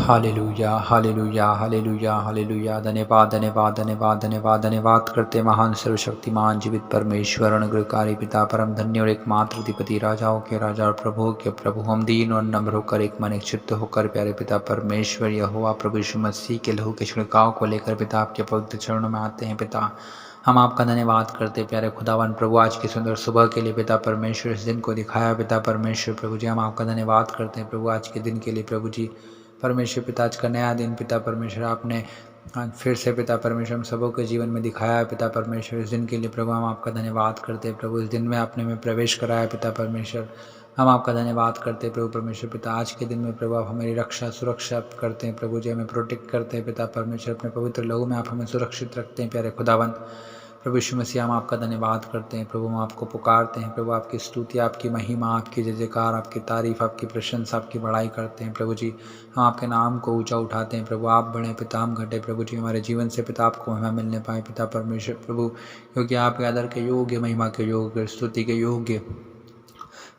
Hallelujah hallelujah hallelujah hallelujah. धन्यवाद धन्यवाद धन्यवाद धन्यवाद धन्यवाद करते महान सर्वशक्तिमान जीवित परमेश्वर अनुग्रहकारी पिता परम धन्य और एकमात्र अधिपति राजाओं के राजा और प्रभुओं के प्रभु, हम दीन और नम्र होकर एक मन एक चित्त होकर प्यारे पिता परमेश्वर यहोवा प्रभु यीशु मसीह के लहू के छिड़काव को लेकर पिता आपके पवित्र चरणों में आते हैं। पिता हम आपका धन्यवाद करते प्यारे खुदावन प्रभु, आज की सुंदर सुबह के लिए पिता परमेश्वर इस दिन को दिखाया पिता परमेश्वर प्रभु जी। हम आपका धन्यवाद करते हैं प्रभु आज के दिन के लिए प्रभु जी। परमेश्वर पिता आज का नया दिन पिता परमेश्वर आपने फिर से पिता परमेश्वर हम सबों के जीवन में दिखाया है पिता परमेश्वर। इस दिन के लिए प्रभु हम आपका धन्यवाद करते हैं प्रभु। इस दिन में आपने में प्रवेश कराया पिता परमेश्वर, हम आपका धन्यवाद करते हैं प्रभु परमेश्वर पिता। आज के दिन में प्रभु आप हमारी रक्षा सुरक्षा करते हैं प्रभु जी, हमें प्रोटेक्ट करते हैं पिता परमेश्वर। अपने पवित्र लहू में आप हमें सुरक्षित रखते हैं प्यारे खुदावन प्रभु यीशु मसीह। हम आपका धन्यवाद करते हैं प्रभु, हम आपको पुकारते हैं प्रभु। आपकी स्तुति आपकी महिमा आपकी जय जयकार आपकी तारीफ आपकी प्रशंसा आपकी बड़ाई करते हैं प्रभु जी। हम आपके नाम को ऊंचा उठाते हैं प्रभु। आप बढ़े पिता हम घटे प्रभु जी, हमारे जीवन से पिता आपको महिमा मिलने पाए पिता परमेश्वर प्रभु, क्योंकि आपके आदर के योग्य महिमा के योग्य स्तुति के योग्य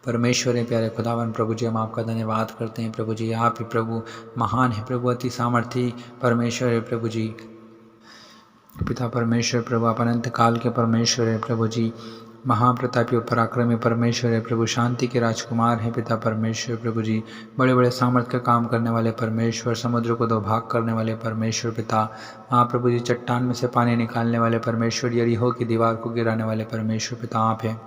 परमेश्वर है प्यारे खुदावन प्रभु जी। हम आपका धन्यवाद करते हैं प्रभु जी। आप ही प्रभु महान है प्रभु, अति सामर्थी परमेश्वर है प्रभु जी। पिता परमेश्वर प्रभु आप अनंत काल के परमेश्वर है प्रभु जी। महाप्रतापी और पराक्रमी परमेश्वर है प्रभु, शांति के राजकुमार है पिता परमेश्वर प्रभु जी। बड़े बड़े सामर्थ्य का काम करने वाले परमेश्वर, समुद्र को दो भाग करने वाले परमेश्वर पिता। महाप्रभु जी चट्टान में से पानी निकालने वाले परमेश्वर, यरीहो की दीवार को गिराने वाले परमेश्वर पिता आप हैं।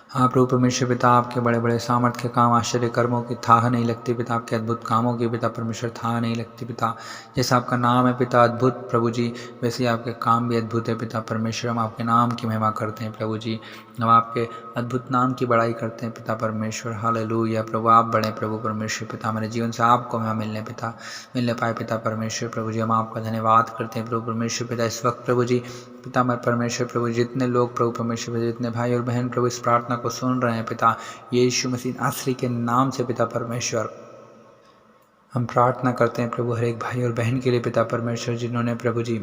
हाँ प्रभु परमेश्वर पिता, आपके बड़े बड़े सामर्थ्य के काम आश्चर्य कर्मों की थाह नहीं लगती पिता, आपके अद्भुत कामों की पिता परमेश्वर थाह नहीं लगती पिता। जैसा आपका नाम है पिता अद्भुत प्रभु जी, वैसे ही आपके काम भी अद्भुत है पिता परमेश्वर। हम आपके नाम की महिमा करते हैं प्रभु जी, हम आपके अद्भुत नाम की बड़ाई करते हैं पिता परमेश्वर। हालेलुया प्रभु, आप बड़े प्रभु परमेश्वर पिता, हमारे जीवन से आपको महिमा मिलने पाए पिता परमेश्वर प्रभु जी। हम आपका धन्यवाद करते हैं प्रभु परमेश्वर पिता। इस वक्त प्रभु जी पिता हमारे परमेश्वर प्रभु, जितने लोग प्रभु परमेश्वर जितने भाई और बहन प्रभु इस प्रार्थना को सुन रहे हैं पिता, यीशु मसीह नासरी के नाम से पिता परमेश्वर हम प्रार्थना करते हैं प्रभु, हर एक भाई और बहन के लिए पिता परमेश्वर, जिन्होंने प्रभु जी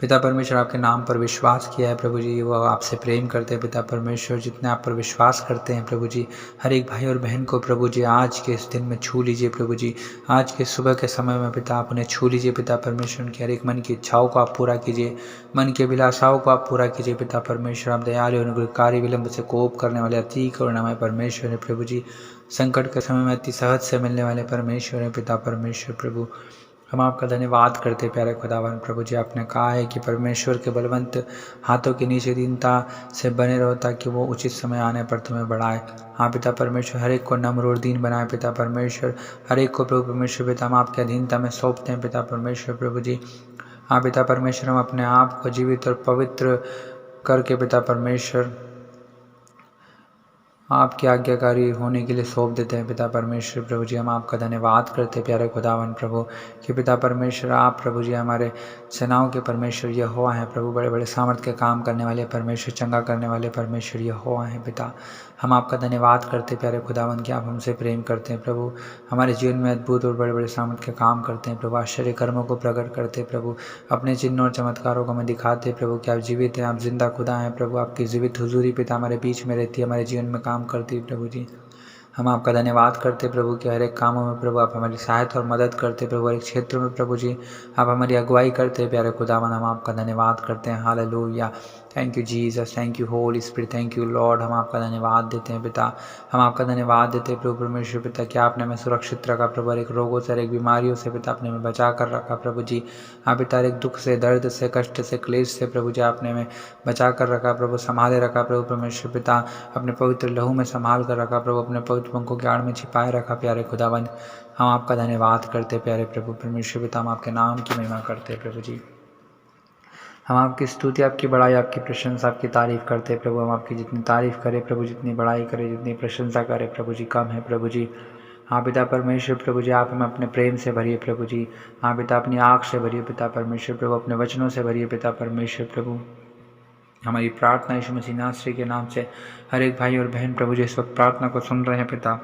पिता परमेश्वर आपके नाम पर विश्वास किया है प्रभु जी, वो आपसे प्रेम करते हैं पिता परमेश्वर। जितने आप पर विश्वास करते हैं प्रभु जी, हर एक भाई और बहन को प्रभु जी आज के इस दिन में छू लीजिए प्रभु जी। आज के सुबह के समय में पिता आप उन्हें छू लीजिए पिता परमेश्वर। उनकी हर एक मन की इच्छाओं को आप पूरा कीजिए, मन की अभिलाषाओं को आप पूरा कीजिए पिता परमेश्वर। आप दयालु अनुग्रहकारी विलंब से कोप करने वाले अति करुणामय परमेश्वर है प्रभु जी। संकट के समय में अति सहज से मिलने वाले परमेश्वर है पिता परमेश्वर प्रभु। हम आपका धन्यवाद करते प्यारे खुदावन प्रभु जी। आपने कहा है कि परमेश्वर के बलवंत हाथों के नीचे दीनता से बने रहो, ताकि वो उचित समय आने पर तुम्हें बढ़ाए। हाँ पिता परमेश्वर, हर एक को नम्र और दीन बनाए पिता परमेश्वर। हर एक को प्रभु परमेश्वर पिता हम आपके अधीनता में सौंपते हैं पिता परमेश्वर प्रभु जी। हाँ पिता परमेश्वर, हम अपने आप को जीवित और पवित्र करके पिता परमेश्वर आपकी आज्ञाकारी होने के लिए सौंप देते हैं पिता परमेश्वर प्रभु जी। हम आपका धन्यवाद करते हैं प्यारे खुदावन प्रभु कि पिता परमेश्वर आप प्रभु जी हमारे सेनाओं के परमेश्वर यहोवा हैं प्रभु। बड़े बड़े सामर्थ्य के काम करने वाले परमेश्वर, चंगा करने वाले परमेश्वर यहोवा हैं पिता। हम आपका धन्यवाद करते प्यारे खुदावन कि आप हमसे प्रेम करते हैं प्रभु, हमारे जीवन में अद्भुत और बड़े बड़े सामर्थ्य के काम करते हैं प्रभु। आश्चर्य कर्मों को प्रकट करते प्रभु, अपने चिन्ह और चमत्कारों को हमें दिखाते प्रभु कि आप जीवित हैं, आप जिंदा खुदा हैं प्रभु। आपकी जीवित हुजूरी पिता हमारे बीच में रहती है, हमारे जीवन में काम करती है प्रभु जी। हम आपका धन्यवाद करते प्रभु कि हर एक कामों में प्रभु आप हमारी सहायता और मदद करते प्रभु। हर एक क्षेत्र में प्रभु जी आप हमारी अगुवाई करते प्यारे खुदावन। हम आपका धन्यवाद करते हैं। Hallelujah, thank you Jesus, thank you Holi spirit, thank you Lord. हम आपका धन्यवाद देते हैं पिता, हम आपका धन्यवाद देते हैं प्रभु परमेश्वर पिता कि आपने हमें सुरक्षित रखा प्रभु। हर एक रोगों से, हर एक बीमारियों से पिता आपने हमें बचा कर रखा प्रभु जी। हाँ पिता, हर एक दुख से, दर्द से, कष्ट से, क्लेश से प्रभु जी आपने हमें बचा कर रखा प्रभु, संभाले रखा प्रभु परमेश्वर पिता। अपने पवित्र लहू में संभाल कर रखा प्रभु, अपने पवित्र पंखों के आड़ में छिपाए रखा प्यारे खुदावन। हम आपका धन्यवाद करते प्यारे प्रभु परमेश्वर पिता, हम आपके नाम की महिमा करते प्रभु जी। हम आपकी स्तुति, आपकी बड़ाई, आपकी प्रशंसा, आपकी तारीफ करते प्रभु। हम आपकी जितनी तारीफ करें प्रभु, जितनी बड़ाई करें, जितनी प्रशंसा करें प्रभु जी कम है प्रभु जी। हाँ पिता परमेश्वर प्रभु जी, आप हमें अपने प्रेम से भरिए प्रभु जी। हाँ पिता, अपनी आँख से भरिए पिता परमेश्वर प्रभु, अपने वचनों से भरिए पिता परमेश्वर प्रभु। हमारी प्रार्थना यीशु मसीह नासरी के नाम से हर एक भाई और बहन प्रभु जी इस वक्त प्रार्थना को सुन रहे हैं पिता,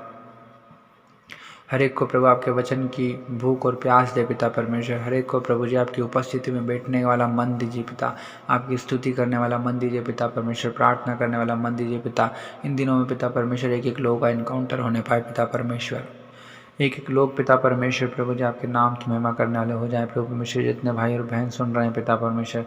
हर एक को प्रभु आपके वचन की भूख और प्यास दे पिता परमेश्वर। हर एक को प्रभु जी आपकी उपस्थिति में बैठने वाला मन दीजिए पिता, आपकी स्तुति करने वाला मन दीजिए पिता परमेश्वर, प्रार्थना करने वाला मन दीजिए पिता। इन दिनों में पिता परमेश्वर एक एक लोगों का इनकाउंटर होने पाए पिता परमेश्वर। एक एक लोग पिता परमेश्वर प्रभु जी आपके नाम की महिमा करने वाले हो जाए प्रभु परमेश्वर। जितने भाई और बहन सुन रहे हैं पिता परमेश्वर,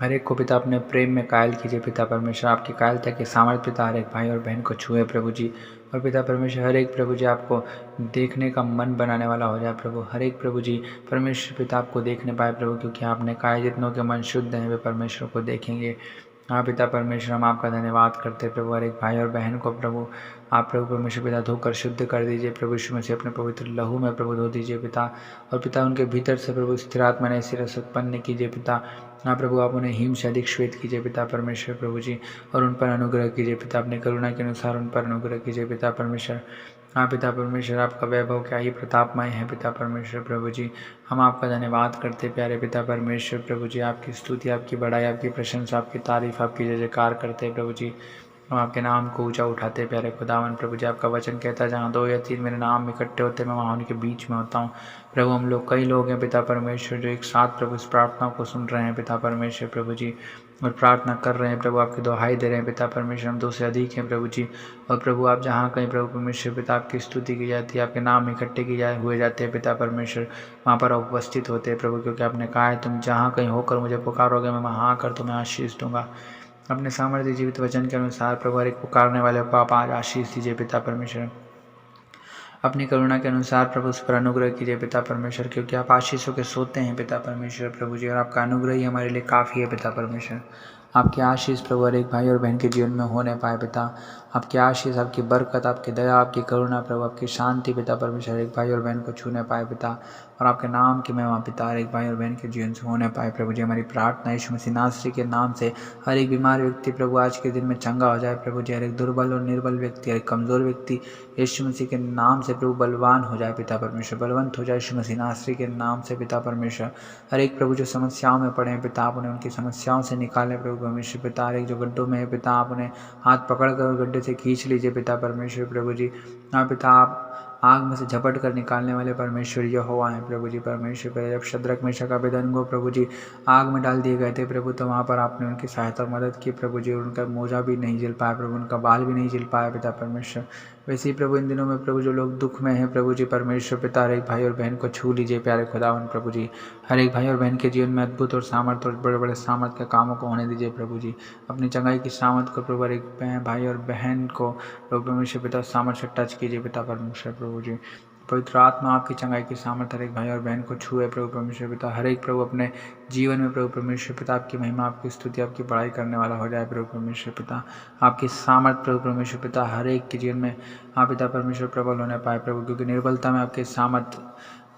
हर एक को पिता अपने प्रेम में कायल कीजिए पिता परमेश्वर। आपकी कायलता के सामर्थ्य पिता हर एक भाई और बहन को छुए प्रभु जी। और पिता परमेश्वर हर एक प्रभु जी आपको देखने का मन बनाने वाला हो जाए प्रभु। हर एक प्रभु जी परमेश्वर पिता आपको देखने पाए प्रभु, क्योंकि आपने कहा जितनों के मन शुद्ध हैं वे परमेश्वर को देखेंगे। हाँ पिता परमेश्वर, हम आपका धन्यवाद करते प्रभु। हर एक भाई और बहन को प्रभु आप प्रभु परमेश्वर पिता धोकर शुद्ध कर दीजिए प्रभु यीशु मसीह। अपने पवित्र लहू में प्रभु धो दीजिए पिता। और पिता उनके भीतर से प्रभु स्थिर आत्मा ने ऐसी रस उत्पन्न कीजिए पिता। हाँ प्रभु, आप उन्हें हिम से अधिक श्वेत कीजिए पिता परमेश्वर प्रभु जी। और उन पर अनुग्रह कीजिए पिता, अपने करुणा के अनुसार उन पर अनुग्रह कीजिए पिता परमेश्वर। हाँ पिता परमेश्वर, आपका वैभव क्या ही प्रतापमय है पिता परमेश्वर प्रभु जी। हम आपका धन्यवाद करते प्यारे पिता परमेश्वर प्रभु जी। आपकी स्तुति, आपकी बड़ाई, आपकी प्रशंसा, आपकी तारीफ, आपकी जय जयकार करते प्रभु जी। हम आपके नाम को ऊंचा उठाते प्यारे खुदावन प्रभु जी। आपका वचन कहता है जहाँ 2 या 3 मेरे नाम इकट्ठे होते मैं वहाँ उनके बीच में होता हूँ प्रभु। हम लोग कई लोग हैं पिता परमेश्वर जो एक साथ प्रभु इस प्रार्थना को सुन रहे हैं पिता परमेश्वर प्रभु जी, और प्रार्थना कर रहे हैं प्रभु, आपकी दुहाई दे रहे हैं पिता परमेश्वर। हम 2 से अधिक हैं प्रभु जी। और प्रभु आप जहाँ कहीं प्रभु परमेश्वर पिता आपकी स्तुति की जाती है, आपके नाम इकट्ठे हुए जाते हैं पिता परमेश्वर, वहाँ पर आप उपस्थित होते हैं प्रभु। क्योंकि आपने कहा है तुम जहाँ कहीं होकर मुझे पुकारोगे मैं वहाँ आकर तुम्हें आशीष दूंगा। अपने सामर्थ्य जीवित वचन के अनुसार प्रभु हर एक पुकारने वाले को आप आज आशीष दीजिए पिता परमेश्वर। अपनी करुणा के अनुसार प्रभु उस पर अनुग्रह कीजिए पिता परमेश्वर, क्योंकि आप आशीषों के सोते हैं पिता परमेश्वर प्रभु जी। और आपका अनुग्रह ही हमारे लिए काफ़ी है पिता परमेश्वर। आपकी आशीष प्रभु हर एक भाई और बहन के जीवन में होने पाए पिता। आपकी आशीष, आपकी बरकत, आपकी दया, आपकी करुणा प्रभु, आपकी शांति पिता परमेश्वर एक भाई और बहन को छूने पाए पिता। और आपके नाम की महिमा पिता हर एक भाई और बहन के जीवन से होने पाए प्रभु जी। हमारी प्रार्थना यीशु मसीह नासरी के नाम से हर एक बीमार व्यक्ति प्रभु आज के दिन में चंगा हो जाए प्रभु जी। हर एक दुर्बल और निर्बल व्यक्ति, हर एक कमज़ोर व्यक्ति यीशु मसीह के नाम से प्रभु बलवान हो जाए पिता परमेश्वर, बलवंत हो जाए यीशु मसीह नासरी के नाम से पिता परमेश्वर। हर एक प्रभु जो समस्याओं में पड़े हैं पिता, आप उन्हें उनकी समस्याओं से निकालें प्रभु परमेश्वर पिता। हर एक जो गड्ढों में है पिता, आप उन्हें हाथ पकड़ कर गड्ढे से खींच लीजिए पिता परमेश्वर प्रभु जी। हाँ पिता, आप आग में से झपट कर निकालने वाले परमेश्वर यहोवा हैं प्रभु जी परमेश्वर। पर जब शद्रक मेशक अबेदनगो प्रभु जी आग में डाल दिए गए थे प्रभु, तो वहाँ पर आपने उनकी सहायता और मदद की प्रभु जी। उनका मोजा भी नहीं जल पाया प्रभु, उनका बाल भी नहीं जल पाया पिता परमेश्वर। वैसे ही प्रभु इन दिनों में प्रभु जो लोग दुख में हैं प्रभु जी परमेश्वर पिता, हर एक भाई और बहन को छू लीजिए प्यारे खुदावन प्रभु जी। हर एक भाई और बहन के जीवन में अद्भुत और सामर्थ्य और बड़े बड़े सामर्थ्य के कामों को होने दीजिए प्रभु जी। अपनी चंगाई की सामर्थ्य को प्रभु हर एक भाई और बहन को प्रभु परमेश्वर पिता सामर्थ्य से टच कीजिए पिता परमेश्वर प्रभु जी। पवित्र आत्मा आपकी चंगाई की सामर्थ्य हर एक भाई और बहन को छुए प्रभु परमेश्वर पिता। हर एक प्रभु अपने जीवन में प्रभु परमेश्वर पिता आपकी महिमा, आपकी स्तुति, आपकी बड़ाई करने वाला हो जाए प्रभु परमेश्वर पिता। आपकी सामर्थ्य प्रभु परमेश्वर पिता हर एक के जीवन में आप पिता परमेश्वर प्रबल होने पाए प्रभु, क्योंकि निर्बलता में आपके सामर्थ्य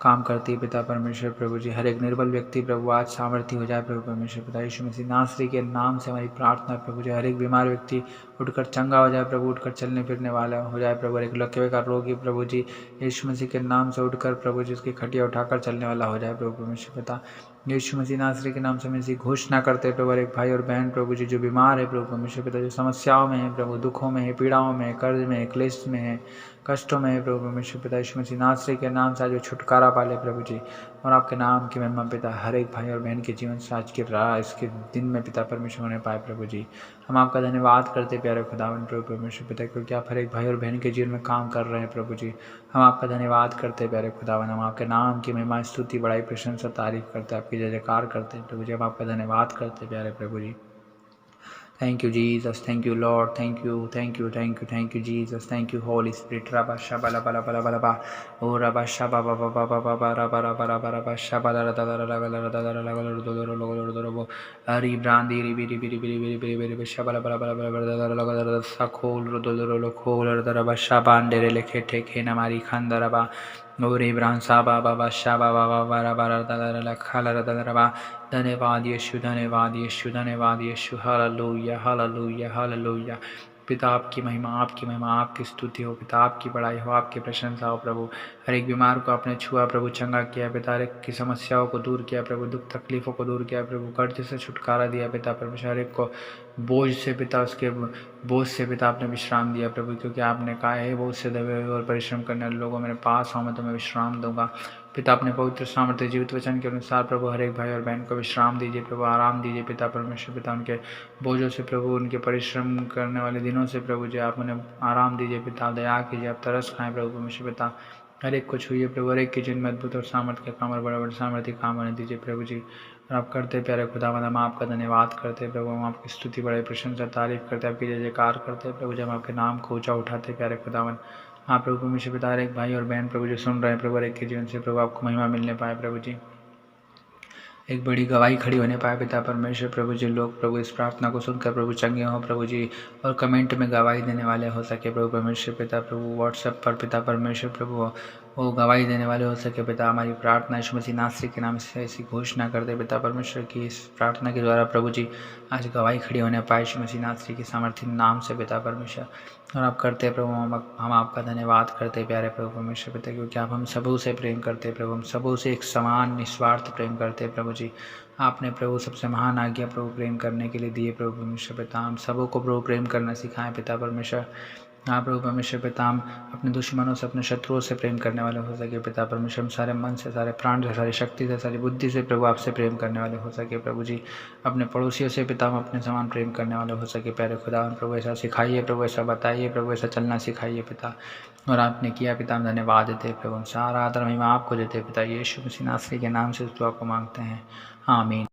काम करती है पिता परमेश्वर प्रभु जी। हर एक निर्बल व्यक्ति प्रभु आज सामर्थ्य हो जाए प्रभु परमेश्वर पिता। यीशु मसीह नासरी के नाम से हमारी प्रार्थना प्रभु जी। हर एक बीमार व्यक्ति उठकर चंगा हो जाए प्रभु, उठकर चलने फिरने वाला हो जाए प्रभु। हर एक लकवे का रोगी प्रभु जी यीशु मसीह के नाम से उठकर प्रभु जी उसकी खटिया उठाकर चलने वाला हो जाए प्रभु परमेश्वर पिता। यीशु मसीह नासरी के नाम से हम इसी घोषणा करते प्रभु। हर एक भाई और बहन प्रभु जी जो बीमार है प्रभु परमेश्वर पिता, जो समस्याओं में है प्रभु, दुखों में है, पीड़ाओं में है, कर्ज में है, क्लेश में है, कष्टों में है प्रभु परमेश्वर पिता, यीशु मसीह नासरी के नाम से जो छुटकारा पाले प्रभु जी। और आपके नाम की महिमा पिता हर एक भाई और बहन के जीवन से आज की राह इसके दिन में पिता परमेश्वर होने पाए प्रभु जी। हम आपका धन्यवाद करते प्यारे खुदावन प्रभु परमेश्वर पिता, क्योंकि आप हर एक भाई और बहन के जीवन में काम कर रहे हैं प्रभु जी। हम आपका धन्यवाद करते प्यारे खुदावन। हम आपके नाम की महिमा, स्तुति, बड़ाई, प्रशंसा, तारीफ करते, आपकी जय जयकार करते हैं प्रभु जी। हम आपका धन्यवाद करते प्यारे प्रभु जी। Thank you, Jesus. Thank you, Lord. Thank you, thank you, thank you, thank you, Jesus. Thank you, Holy Spirit. Rabba shabba la ba la ba la ba la ba. Oh, rabba shabba ba ba ba ba ba ba rabba rabba rabba rabba shabba la la la la la la la la la la la la la la la. Ari brandi ri biri biri biri biri biri biri shabba la ba la ba la ba la la la la la la. Sakhol ro do do ro khol ro rabba shabba andere lekhe tekhe na mari khanda rabba. Ore bransa ba ba ba shabba ba ba ba rabba la la la khala la la rabba. धन्यवाद यीशु, धन्यवाद यीशु, धन्यवाद यीशु। Hallelujah, hallelujah, hallelujah. पिता आपकी महिमा, आपकी महिमा, आपकी स्तुति हो पिता, आपकी बड़ाई हो, आपकी प्रशंसा हो प्रभु। हर एक बीमार को आपने छुआ प्रभु, चंगा किया पिता, हर एक की समस्याओं को दूर किया प्रभु, दुख तकलीफों को दूर किया प्रभु, कर्ज से छुटकारा दिया पिता परमेश्वर। हर एक को बोझ से पिता, उसके बोझ से पिता आपने विश्राम दिया प्रभु, क्योंकि आपने कहा है बोझ से दबे हुए और परिश्रम करने वाले लोगों मेरे पास आओ, मैं तुम्हें विश्राम दूंगा। पिता अपने पवित्र सामर्थ्य जीवित वचन के अनुसार प्रभु हर एक भाई और बहन को विश्राम दीजिए प्रभु, आराम दीजिए पिता परमेश्वर पिता। उनके बोझों से प्रभु, उनके परिश्रम करने वाले दिनों से प्रभु जी आप उन्हें आराम दीजिए पिता, दया कीजिए, आप तरस खाएं प्रभु परमेश्वर पिता। हर एक को छूइए प्रभु, हर एक के जिनमें अद्भुत और सामर्थ्य के काम और बड़े बड़े सामर्थ्य काम होने दीजिए प्रभु जी। और आप करते प्यारे खुदावंद, हम आपका धन्यवाद करते प्रभु, हम आपकी स्तुति बड़े प्रशंसा तारीफ करते, आपकी जय जयकार करते प्रभु, जब हम आपके नाम को ऊंचा उठाते प्यारे खुदावंद। हाँ प्रभु परमेश्वर पिता, हर एक भाई और बहन प्रभु जो सुन रहे हैं प्रभु, हर एक के जीवन से प्रभु आपको महिमा मिलने पाए प्रभु जी, एक बड़ी गवाही खड़ी होने पाए पिता परमेश्वर प्रभु जी। लोग प्रभु इस प्रार्थना को सुनकर प्रभु चंगे हों प्रभु जी, और कमेंट में गवाही देने वाले हो सके प्रभु परमेश्वर पिता प्रभु, व्हाट्सएप पर पिता परमेश्वर प्रभु वो गवाही देने वाले हो सके पिता। हमारी प्रार्थना यीशु मसीह नासरी के नाम से ऐसी घोषणा कर दे पिता परमेश्वर की, इस प्रार्थना के द्वारा प्रभु जी आज गवाही खड़ी होने पाए यीशु मसीह नासरी के सामर्थ्य नाम से पिता परमेश्वर। और आप करते प्रभु, हम आपका धन्यवाद करते प्यारे प्रभु परमेश्वर पिता, क्योंकि आप हम सबों से प्रेम करते प्रभु, हम सबों से एक समान निस्वार्थ प्रेम करते प्रभु जी। आपने प्रभु सबसे महान आज्ञा प्रभु प्रेम करने के लिए दिए प्रभु परमेश्वर पिता, हम सबों को प्रभु प्रेम करना सिखाएं पिता परमेश्वर। हाँ प्रभु परमेश्वर पिता, हम अपने दुश्मनों से, अपने शत्रुओं से प्रेम करने वाले हो सके पिता परमेश्वर, हम सारे मन से, सारे प्राण से, सारी शक्ति से, सारी बुद्धि से प्रभु आपसे प्रेम करने वाले हो सके प्रभु जी। अपने पड़ोसियों से पिता हम अपने समान प्रेम करने वाले हो सके प्यारे खुदा प्रभु, ऐसा सिखाइए प्रभु, ऐसा बताइए प्रभु, ऐसा चलना सिखाइए पिता। और आपने किया पिता, हम धन्यवाद देते प्रभु, सारा आदर महिमा आपको देते पिता, यीशु मसीह नासरी के नाम से दुआ को मांगते हैं, आमीन।